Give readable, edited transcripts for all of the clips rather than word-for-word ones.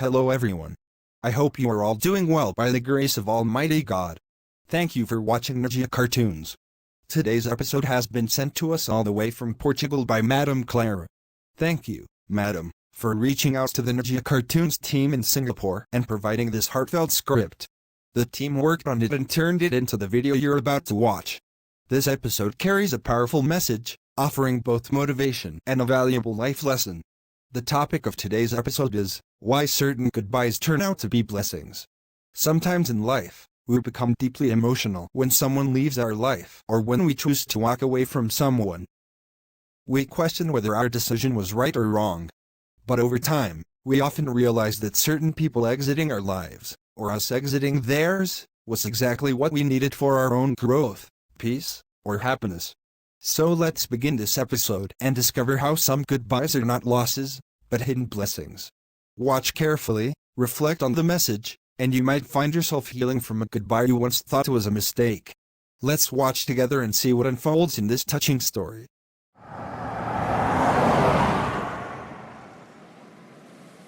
Hello everyone. I hope you are all doing well by the grace of Almighty God. Thank you for watching Najja Cartoons. Today's episode has been sent to us all the way from Portugal by Madam Clara. Thank you, Madam, for reaching out to the Najja Cartoons team in Singapore and providing this heartfelt script. The team worked on it and turned it into the video you're about to watch. This episode carries a powerful message, offering both motivation and a valuable life lesson. The topic of today's episode is, why certain goodbyes turn out to be blessings. Sometimes in life, we become deeply emotional when someone leaves our life or when we choose to walk away from someone. We question whether our decision was right or wrong. But over time, we often realize that certain people exiting our lives, or us exiting theirs, was exactly what we needed for our own growth, peace, or happiness. So let's begin this episode and discover how some goodbyes are not losses, but hidden blessings. Watch carefully, reflect on the message, and you might find yourself healing from a goodbye you once thought was a mistake. Let's watch together and see what unfolds in this touching story.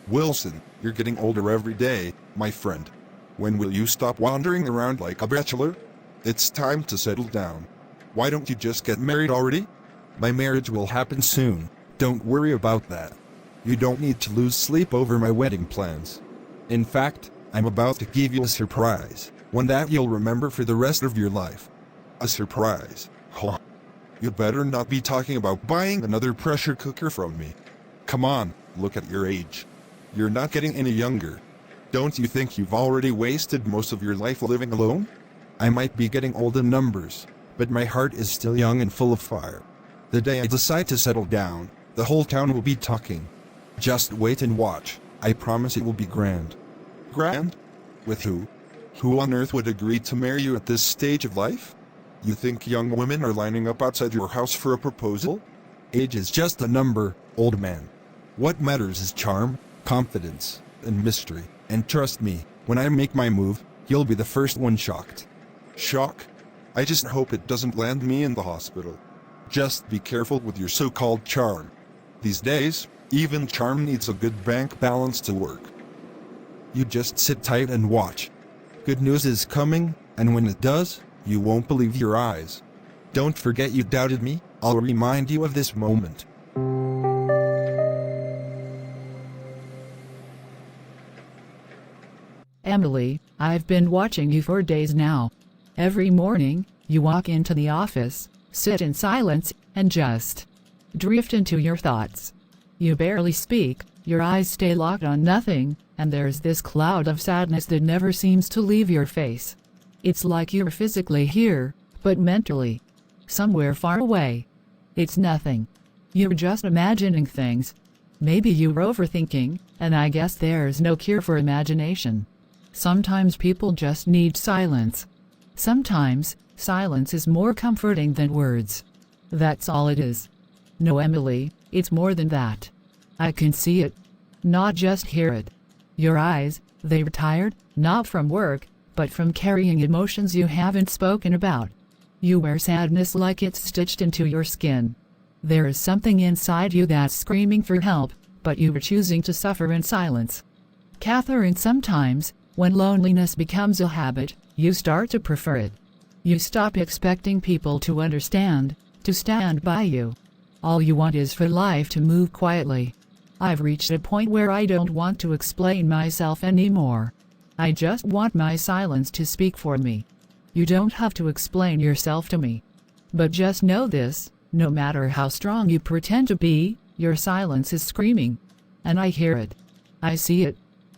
Wilson, you're getting older every day, my friend. When will you stop wandering around like a bachelor? It's time to settle down. Why don't you just get married already? My marriage will happen soon, don't worry about that. You don't need to lose sleep over my wedding plans. In fact, I'm about to give you a surprise, one that you'll remember for the rest of your life. A surprise? Huh? You better not be talking about buying another pressure cooker from me. Come on, look at your age. You're not getting any younger. Don't you think you've already wasted most of your life living alone? I might be getting old in numbers, but my heart is still young and full of fire. The day I decide to settle down, the whole town will be talking. Just wait and watch, I promise it will be grand. Grand? With who? Who on earth would agree to marry you at this stage of life? You think young women are lining up outside your house for a proposal? Age is just a number, old man. What matters is charm, confidence, and mystery, and trust me, when I make my move, you'll be the first one shocked. Shock? I just hope it doesn't land me in the hospital. Just be careful with your so-called charm. These days, even charm needs a good bank balance to work. You just sit tight and watch. Good news is coming, and when it does, you won't believe your eyes. Don't forget you doubted me, I'll remind you of this moment. Emily, I've been watching you for days now. Every morning, you walk into the office, sit in silence, and just drift into your thoughts. You barely speak, your eyes stay locked on nothing, and there's this cloud of sadness that never seems to leave your face. It's like you're physically here, but mentally somewhere far away. It's nothing. You're just imagining things. Maybe you're overthinking, and I guess there's no cure for imagination. Sometimes people just need silence. Sometimes, silence is more comforting than words. That's all it is. No, Emily, it's more than that. I can see it. Not just hear it. Your eyes, they're tired, not from work, but from carrying emotions you haven't spoken about. You wear sadness like it's stitched into your skin. There is something inside you that's screaming for help, but you are choosing to suffer in silence. Catherine, sometimes, when loneliness becomes a habit, you start to prefer it. You stop expecting people to understand, to stand by you. All you want is for life to move quietly. I've reached a point where I don't want to explain myself anymore. I just want my silence to speak for me. You don't have to explain yourself to me. But just know this, no matter how strong you pretend to be, your silence is screaming. And I hear it. I see it.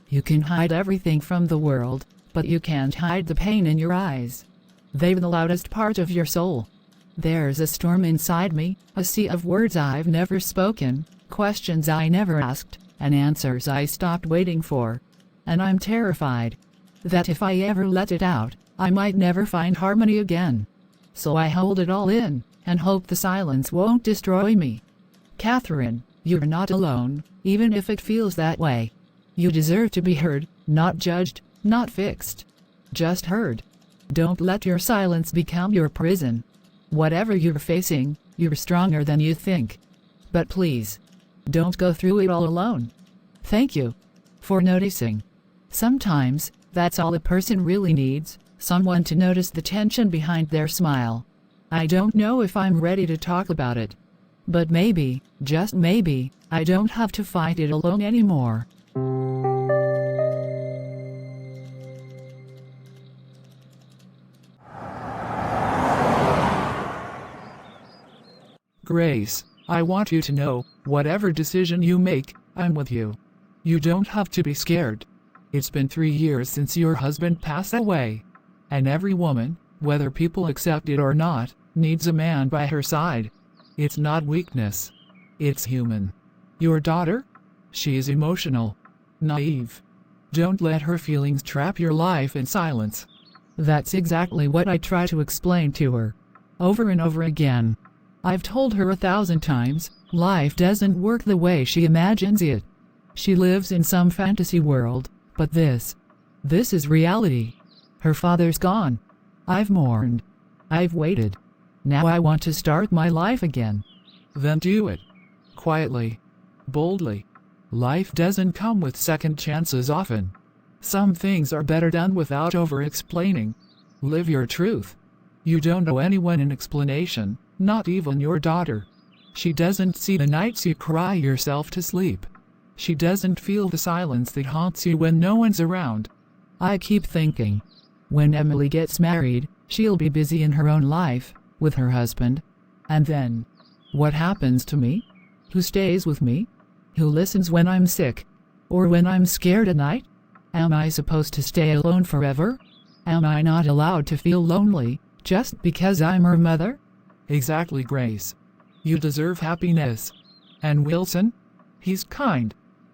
You can hide everything from the world, but you can't hide the pain in your eyes. They're the loudest part of your soul. There's a storm inside me, a sea of words I've never spoken, questions I never asked, and answers I stopped waiting for. And I'm terrified that if I ever let it out, I might never find harmony again. So I hold it all in, and hope the silence won't destroy me. Catherine, you're not alone, even if it feels that way. You deserve to be heard, not judged, not fixed. Just heard. Don't let your silence become your prison. Whatever you're facing, you're stronger than you think. But please, don't go through it all alone. Thank you. for noticing. Sometimes, that's all a person really needs, someone to notice the tension behind their smile. I don't know if I'm ready to talk about it. But maybe, just maybe, I don't have to fight it alone anymore. Grace, I want you to know, whatever decision you make, I'm with you. You don't have to be scared. It's been 3 years since your husband passed away. And every woman, whether people accept it or not, needs a man by her side. It's not weakness. It's human. Your daughter? She is emotional. Naive. Don't let her feelings trap your life in silence. That's exactly what I try to explain to her. Over and over again. I've told her 1,000 times, life doesn't work the way she imagines it. She lives in some fantasy world, but this is reality. Her father's gone. I've mourned. I've waited. Now I want to start my life again. Then do it. Quietly. Boldly. Life doesn't come with second chances often. Some things are better done without over-explaining. Live your truth. You don't owe anyone an explanation, not even your daughter. She doesn't see the nights you cry yourself to sleep. She doesn't feel the silence that haunts you when no one's around. I keep thinking, when Emily gets married, she'll be busy in her own life, with her husband. And then, what happens to me? Who stays with me? Who listens when I'm sick? Or when I'm scared at night? Am I supposed to stay alone forever? Am I not allowed to feel lonely, just because I'm her mother? Exactly, Grace. You deserve happiness. And Wilson? He's kind.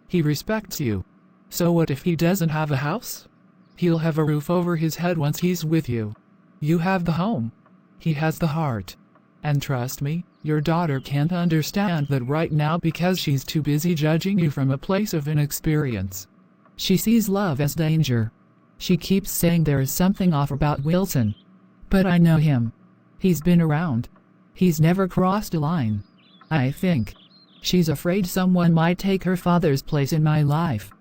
He respects you. So what if he doesn't have a house? He'll have a roof over his head once he's with you. You have the home. He has the heart. And trust me, your daughter can't understand that right now because she's too busy judging you from a place of inexperience. She sees love as danger. She keeps saying there is something off about Wilson. But I know him. He's been around. He's never crossed a line. I think she's afraid someone might take her father's place in my life.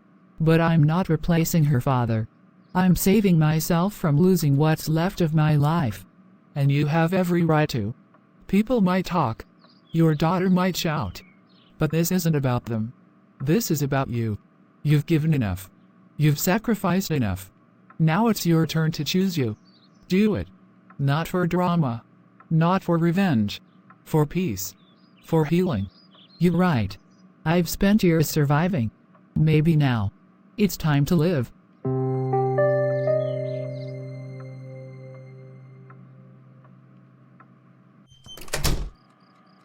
But I'm not replacing her father. I'm saving myself from losing what's left of my life. And you have every right to. People might talk. Your daughter might shout. But this isn't about them. This is about you. You've given enough. You've sacrificed enough. Now it's your turn to choose you. Do it. Not for drama. Not for revenge. For peace. For healing. You're right. I've spent years surviving. Maybe now, it's time to live.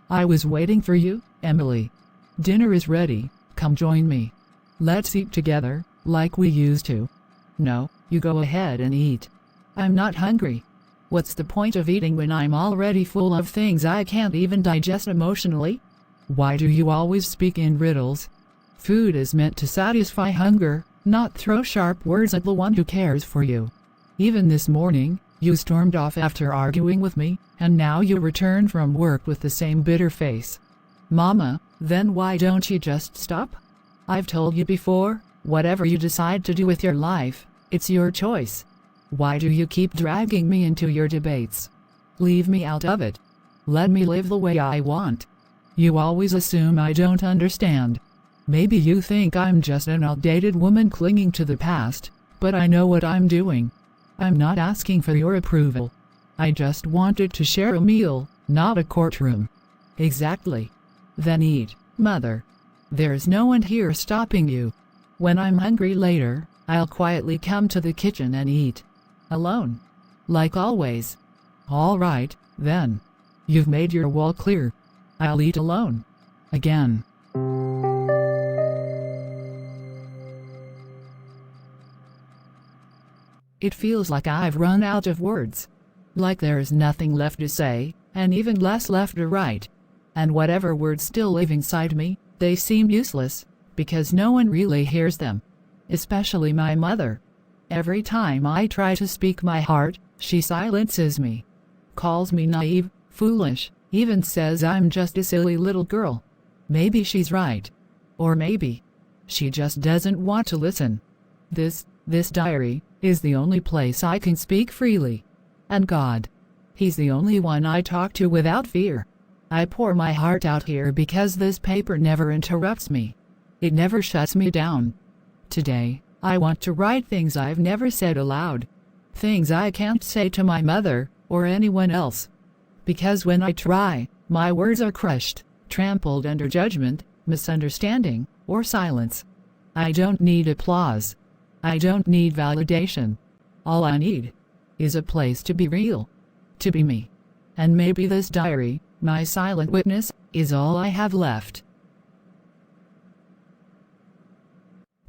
I was waiting for you, Emily. Dinner is ready. Come join me. Let's eat together, like we used to. No, you go ahead and eat. I'm not hungry. What's the point of eating when I'm already full of things I can't even digest emotionally? Why do you always speak in riddles? Food is meant to satisfy hunger, not throw sharp words at the one who cares for you. Even this morning, you stormed off after arguing with me, and now you return from work with the same bitter face. Mama, then why don't you just stop? I've told you before, whatever you decide to do with your life, it's your choice. Why do you keep dragging me into your debates? Leave me out of it. Let me live the way I want. You always assume I don't understand. Maybe you think I'm just an outdated woman clinging to the past, but I know what I'm doing. I'm not asking for your approval. I just wanted to share a meal, not a courtroom. Exactly. Then eat, Mother. There's no one here stopping you. When I'm hungry later, I'll quietly come to the kitchen and eat. Alone. Like always. All right, then. You've made your wall clear. I'll eat alone. Again. It feels like I've run out of words. Like there's nothing left to say, and even less left to write. And whatever words still live inside me, they seem useless, because no one really hears them. Especially my mother. Every time I try to speak my heart, she silences me. Calls me naive, foolish, even says I'm just a silly little girl. Maybe she's right. Or maybe She just doesn't want to listen. This diary is the only place I can speak freely. And God, He's the only one I talk to without fear. I pour my heart out here because this paper never interrupts me. It never shuts me down. Today, I want to write things I've never said aloud. Things I can't say to my mother or anyone else. Because when I try, my words are crushed, trampled under judgment, misunderstanding, or silence. I don't need applause. I don't need validation. All I need is a place to be real, to be me. And maybe this diary, my silent witness, is all I have left.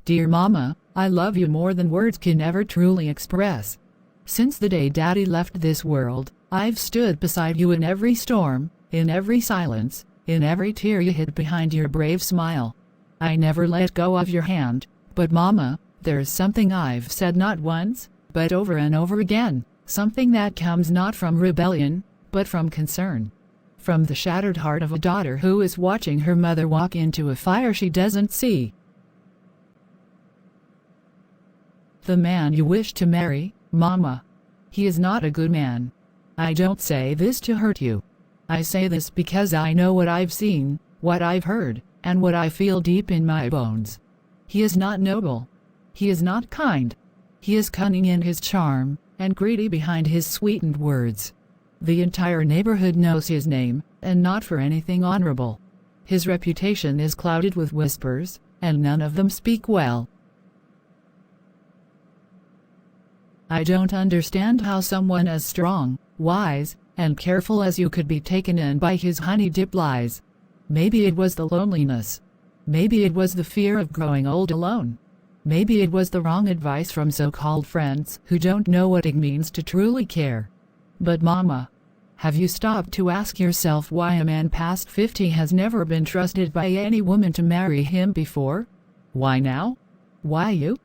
Dear Mama, I love you more than words can ever truly express. Since the day Daddy left this world, I've stood beside you in every storm, in every silence, in every tear you hid behind your brave smile. I never let go of your hand, but Mama, there's something I've said not once, but over and over again, something that comes not from rebellion, but from concern. From the shattered heart of a daughter who is watching her mother walk into a fire she doesn't see. The man you wish to marry, Mama, he is not a good man. I don't say this to hurt you. I say this because I know what I've seen, what I've heard, and what I feel deep in my bones. He is not noble. He is not kind. He is cunning in his charm, and greedy behind his sweetened words. The entire neighborhood knows his name, and not for anything honorable. His reputation is clouded with whispers, and none of them speak well. I don't understand how someone as strong, wise, and careful as you could be taken in by his honey-dipped lies. Maybe it was the loneliness. Maybe it was the fear of growing old alone. Maybe it was the wrong advice from so-called friends who don't know what it means to truly care. But Mama, have you stopped to ask yourself why a man past 50 has never been trusted by any woman to marry him before? Why now? Why you?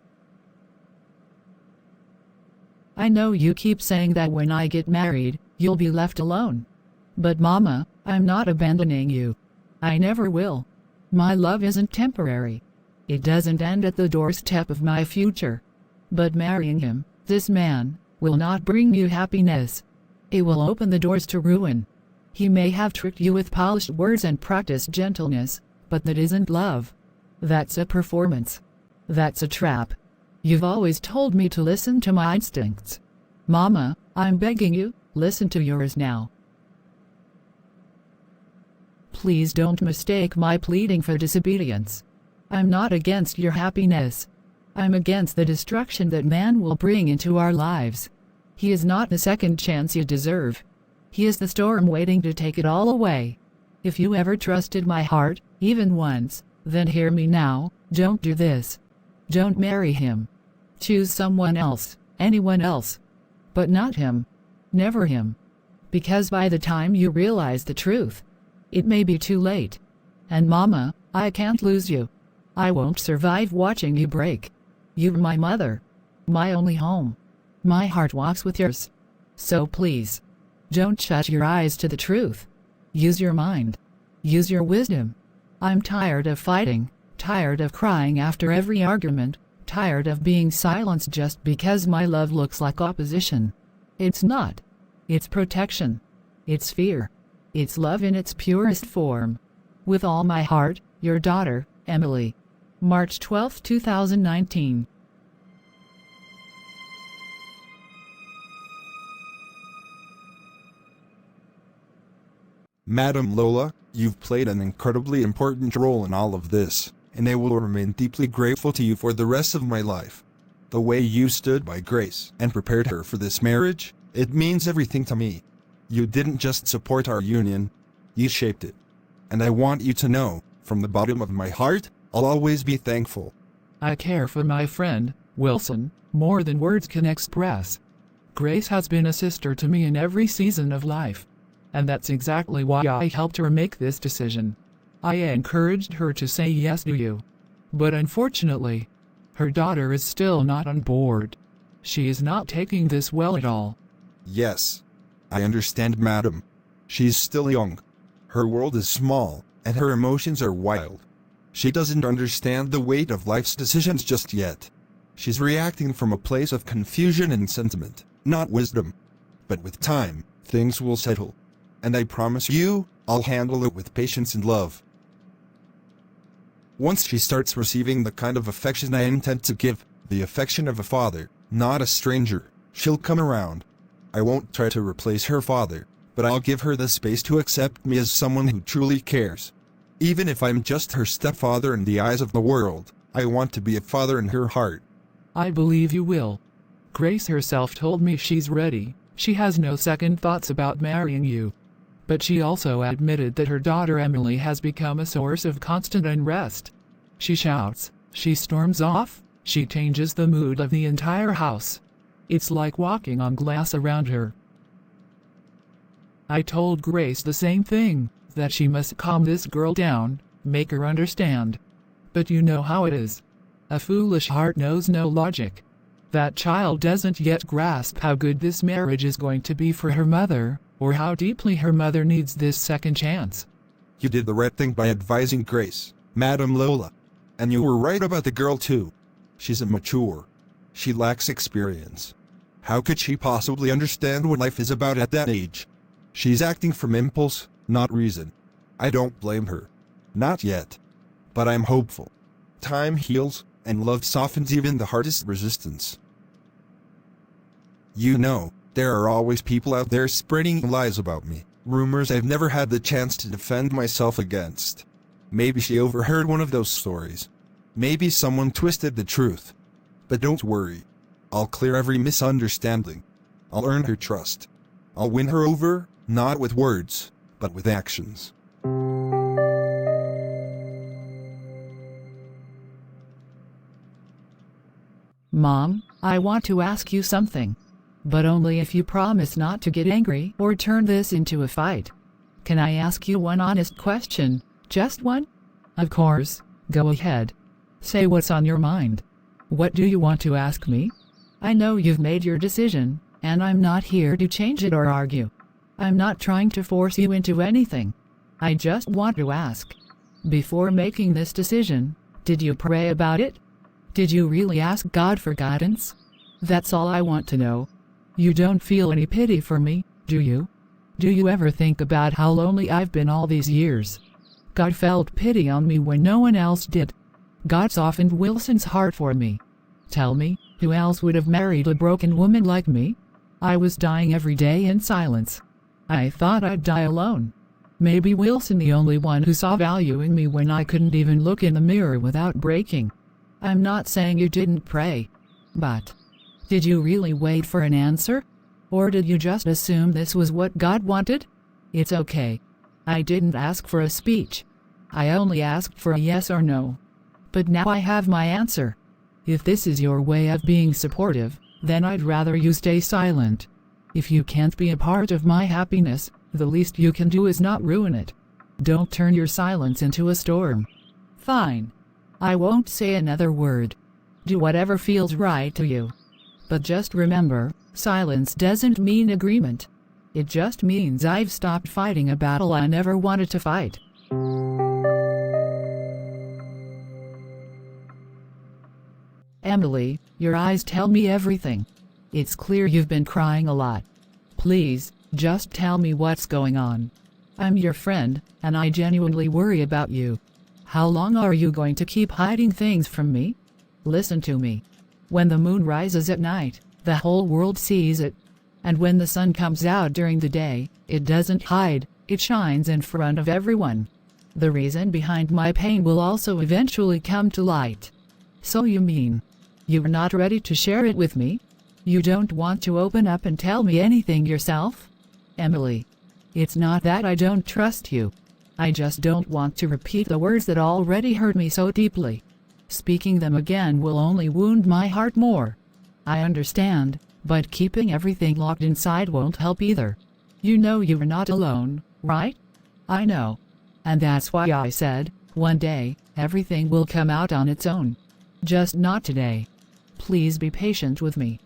I know you keep saying that when I get married, you'll be left alone. But Mama, I'm not abandoning you. I never will. My love isn't temporary. It doesn't end at the doorstep of my future. But marrying him, this man, will not bring you happiness. It will open the doors to ruin. He may have tricked you with polished words and practiced gentleness, but that isn't love. That's a performance. That's a trap. You've always told me to listen to my instincts. Mama, I'm begging you, listen to yours now. Please don't mistake my pleading for disobedience. I'm not against your happiness. I'm against the destruction that man will bring into our lives. He is not the second chance you deserve. He is the storm waiting to take it all away. If you ever trusted my heart, even once, then hear me now, don't do this. Don't marry him. Choose someone else, anyone else. But not him. Never him. Because by the time you realize the truth, it may be too late. And Mama, I can't lose you. I won't survive watching you break. You're my mother. My only home. My heart walks with yours. So please, don't shut your eyes to the truth. Use your mind. Use your wisdom. I'm tired of fighting, tired of crying after every argument, tired of being silenced just because my love looks like opposition. It's not. It's protection. It's fear. It's love in its purest form. With all my heart, your daughter, Emily. March 12, 2019. Madam Lola, you've played an incredibly important role in all of this, and I will remain deeply grateful to you for the rest of my life. The way you stood by Grace and prepared her for this marriage, it means everything to me. You didn't just support our union, you shaped it. And I want you to know, from the bottom of my heart, I'll always be thankful. I care for my friend, Wilson, more than words can express. Grace has been a sister to me in every season of life. And that's exactly why I helped her make this decision. I encouraged her to say yes to you. But unfortunately, her daughter is still not on board. She is not taking this well at all. Yes. I understand, madam. She's still young. Her world is small, and her emotions are wild. She doesn't understand the weight of life's decisions just yet. She's reacting from a place of confusion and sentiment, not wisdom. But with time, things will settle. And I promise you, I'll handle it with patience and love. Once she starts receiving the kind of affection I intend to give, the affection of a father, not a stranger, she'll come around. I won't try to replace her father, but I'll give her the space to accept me as someone who truly cares. Even if I'm just her stepfather in the eyes of the world, I want to be a father in her heart. I believe you will. Grace herself told me she's ready. She has no second thoughts about marrying you. But she also admitted that her daughter Emily has become a source of constant unrest. She shouts, she storms off, she changes the mood of the entire house. It's like walking on glass around her. I told Grace the same thing, that she must calm this girl down, make her understand. But you know how it is. A foolish heart knows no logic. That child doesn't yet grasp how good this marriage is going to be for her mother, or how deeply her mother needs this second chance. You did the right thing by advising Grace, Madam Lola. And you were right about the girl too. She's immature. She lacks experience. How could she possibly understand what life is about at that age? She's acting from impulse, not reason. I don't blame her. Not yet. But I'm hopeful. Time heals, and love softens even the hardest resistance. You know, there are always people out there spreading lies about me, rumors I've never had the chance to defend myself against. Maybe she overheard one of those stories. Maybe someone twisted the truth. But don't worry. I'll clear every misunderstanding. I'll earn her trust. I'll win her over, not with words, but with actions. Mom, I want to ask you something. But only if you promise not to get angry or turn this into a fight. Can I ask you one honest question? Just one? Of course. Go ahead. Say what's on your mind. What do you want to ask me? I know you've made your decision, and I'm not here to change it or argue. I'm not trying to force you into anything. I just want to ask. Before making this decision, did you pray about it? Did you really ask God for guidance? That's all I want to know. You don't feel any pity for me, do you? Do you ever think about how lonely I've been all these years? God felt pity on me when no one else did. God softened Wilson's heart for me. Tell me, who else would have married a broken woman like me? I was dying every day in silence. I thought I'd die alone. Maybe Wilson the only one who saw value in me when I couldn't even look in the mirror without breaking. I'm not saying you didn't pray. But did you really wait for an answer? Or did you just assume this was what God wanted? It's okay. I didn't ask for a speech. I only asked for a yes or no. But now I have my answer. If this is your way of being supportive, then I'd rather you stay silent. If you can't be a part of my happiness, the least you can do is not ruin it. Don't turn your silence into a storm. Fine. I won't say another word. Do whatever feels right to you. But just remember, silence doesn't mean agreement. It just means I've stopped fighting a battle I never wanted to fight. Emily, your eyes tell me everything. It's clear you've been crying a lot. Please, just tell me what's going on. I'm your friend, and I genuinely worry about you. How long are you going to keep hiding things from me? Listen to me. When the moon rises at night, the whole world sees it. And when the sun comes out during the day, it doesn't hide, it shines in front of everyone. The reason behind my pain will also eventually come to light. So you mean you're not ready to share it with me? You don't want to open up and tell me anything yourself? Emily, it's not that I don't trust you. I just don't want to repeat the words that already hurt me so deeply. Speaking them again will only wound my heart more. I understand, but keeping everything locked inside won't help either. You know you're not alone, right? I know. And that's why I said, one day, everything will come out on its own. Just not today. Please be patient with me.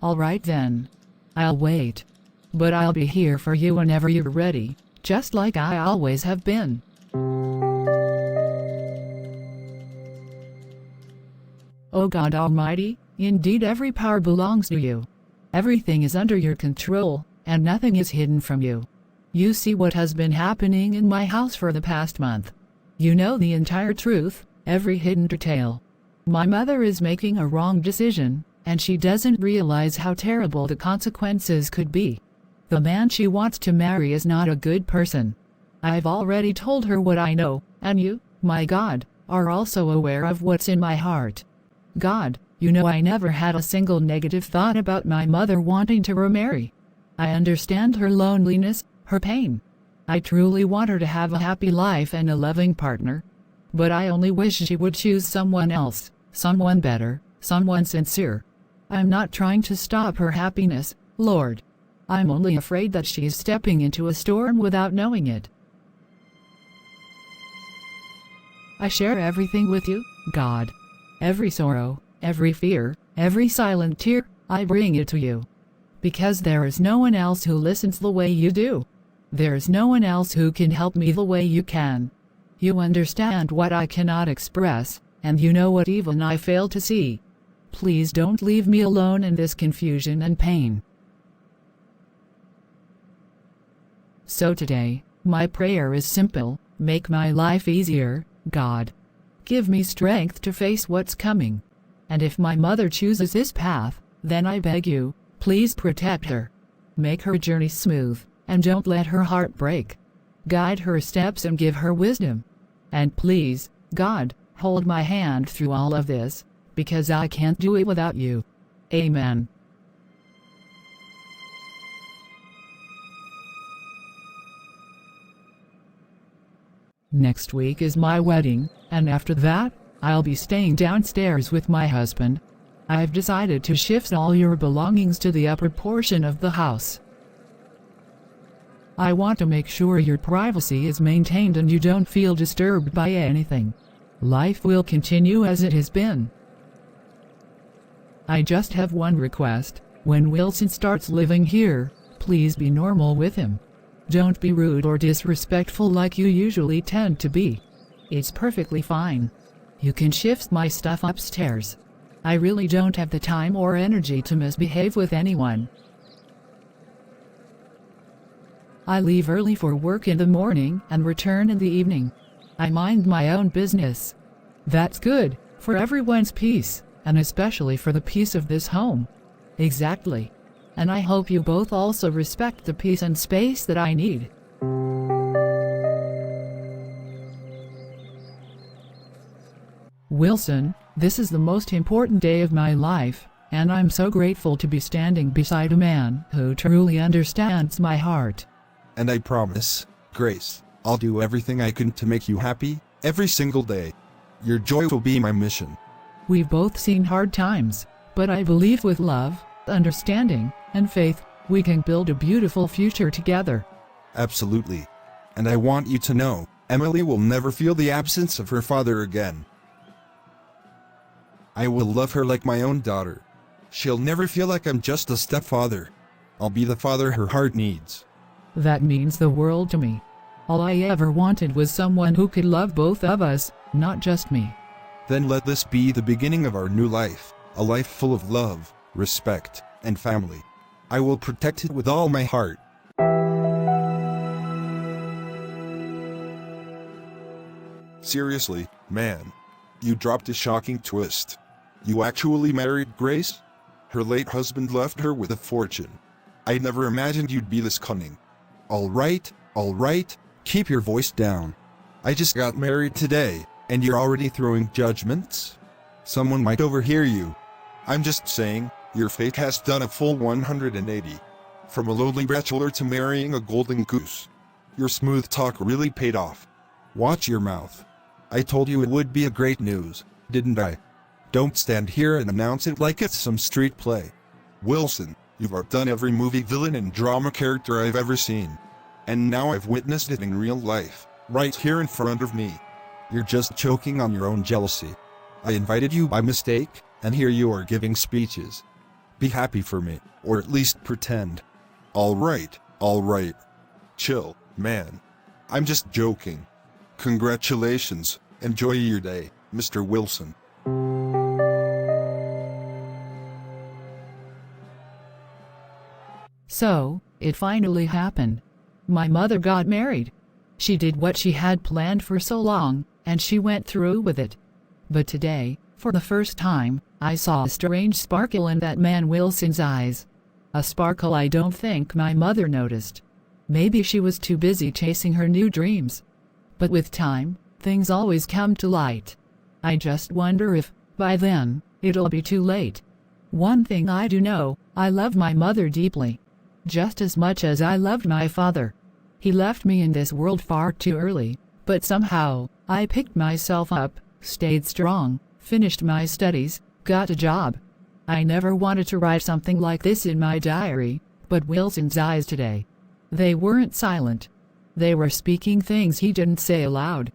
All right then. I'll wait. But I'll be here for you whenever you're ready, just like I always have been. O God Almighty, indeed every power belongs to you. Everything is under your control, and nothing is hidden from you. You see what has been happening in my house for the past month. You know the entire truth, every hidden detail. My mother is making a wrong decision, and she doesn't realize how terrible the consequences could be. The man she wants to marry is not a good person. I've already told her what I know, and you, my God, are also aware of what's in my heart. God, you know I never had a single negative thought about my mother wanting to remarry. I understand her loneliness, her pain. I truly want her to have a happy life and a loving partner. But I only wish she would choose someone else, someone better, someone sincere. I'm not trying to stop her happiness, Lord. I'm only afraid that she is stepping into a storm without knowing it. I share everything with you, God. Every sorrow, every fear, every silent tear, I bring it to you. Because there is no one else who listens the way you do. There is no one else who can help me the way you can. You understand what I cannot express, and you know what even I fail to see. Please don't leave me alone in this confusion and pain. So today, my prayer is simple: make my life easier, God. Give me strength to face what's coming. And if my mother chooses this path, then I beg you, please protect her. Make her journey smooth, and don't let her heart break. Guide her steps and give her wisdom. And please, God, hold my hand through all of this, because I can't do it without you. Amen. Next week is my wedding, and after that, I'll be staying downstairs with my husband. I've decided to shift all your belongings to the upper portion of the house. I want to make sure your privacy is maintained and you don't feel disturbed by anything. Life will continue as it has been. I just have one request: when Wilson starts living here, please be normal with him. Don't be rude or disrespectful like you usually tend to be. It's perfectly fine. You can shift my stuff upstairs. I really don't have the time or energy to misbehave with anyone. I leave early for work in the morning and return in the evening. I mind my own business. That's good, for everyone's peace, and especially for the peace of this home. Exactly. And I hope you both also respect the peace and space that I need. Wilson, this is the most important day of my life, and I'm so grateful to be standing beside a man who truly understands my heart. And I promise, Grace, I'll do everything I can to make you happy, every single day. Your joy will be my mission. We've both seen hard times, but I believe with love, understanding, and faith, we can build a beautiful future together. Absolutely. And I want you to know, Emily will never feel the absence of her father again. I will love her like my own daughter. She'll never feel like I'm just a stepfather. I'll be the father her heart needs. That means the world to me. All I ever wanted was someone who could love both of us, not just me. Then let this be the beginning of our new life, a life full of love, respect, and family. I will protect it with all my heart. Seriously, man. You dropped a shocking twist. You actually married Grace? Her late husband left her with a fortune. I never imagined you'd be this cunning. All right, keep your voice down. I just got married today, and you're already throwing judgments? Someone might overhear you. I'm just saying, your fate has done a full 180. From a lowly bachelor to marrying a golden goose. Your smooth talk really paid off. Watch your mouth. I told you it would be a great news, didn't I? Don't stand here and announce it like it's some street play. Wilson, you've outdone every movie villain and drama character I've ever seen. And now I've witnessed it in real life, right here in front of me. You're just choking on your own jealousy. I invited you by mistake, and here you are giving speeches. Be happy for me, or at least pretend. All right. Chill, man. I'm just joking. Congratulations, enjoy your day, Mr. Wilson. So, it finally happened. My mother got married. She did what she had planned for so long, and she went through with it. But today, for the first time, I saw a strange sparkle in that man Wilson's eyes. A sparkle I don't think my mother noticed. Maybe she was too busy chasing her new dreams. But with time, things always come to light. I just wonder if, by then, it'll be too late. One thing I do know, I love my mother deeply. Just as much as I loved my father. He left me in this world far too early, but somehow, I picked myself up, stayed strong, finished my studies, got a job. I never wanted to write something like this in my diary, but Wilson's eyes today. They weren't silent. They were speaking things he didn't say aloud.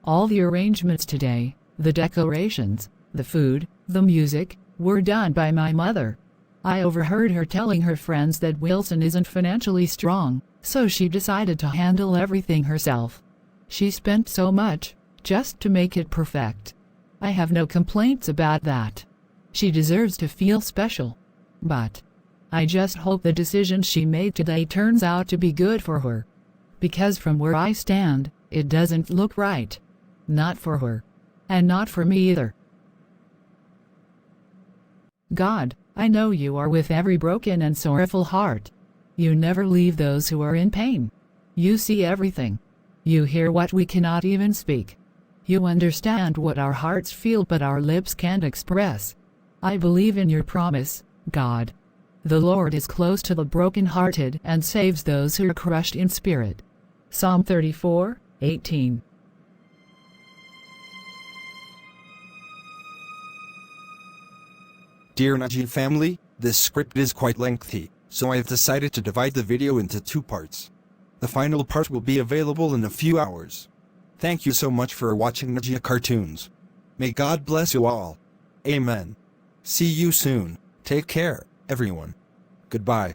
All the arrangements today, the decorations, the food, the music, were done by my mother. I overheard her telling her friends that Wilson isn't financially strong, so she decided to handle everything herself. She spent so much, just to make it perfect. I have no complaints about that. She deserves to feel special. But I just hope the decision she made today turns out to be good for her. Because from where I stand, it doesn't look right. Not for her. And not for me either. God, I know you are with every broken and sorrowful heart. You never leave those who are in pain. You see everything. You hear what we cannot even speak. You understand what our hearts feel but our lips can't express. I believe in your promise, God. The Lord is close to the broken-hearted and saves those who are crushed in spirit. Psalm 34:18. Dear Najja family, this script is quite lengthy, so I have decided to divide the video into 2 parts. The final part will be available in a few hours. Thank you so much for watching Najja Cartoons. May God bless you all. Amen. See you soon. Take care, everyone. Goodbye.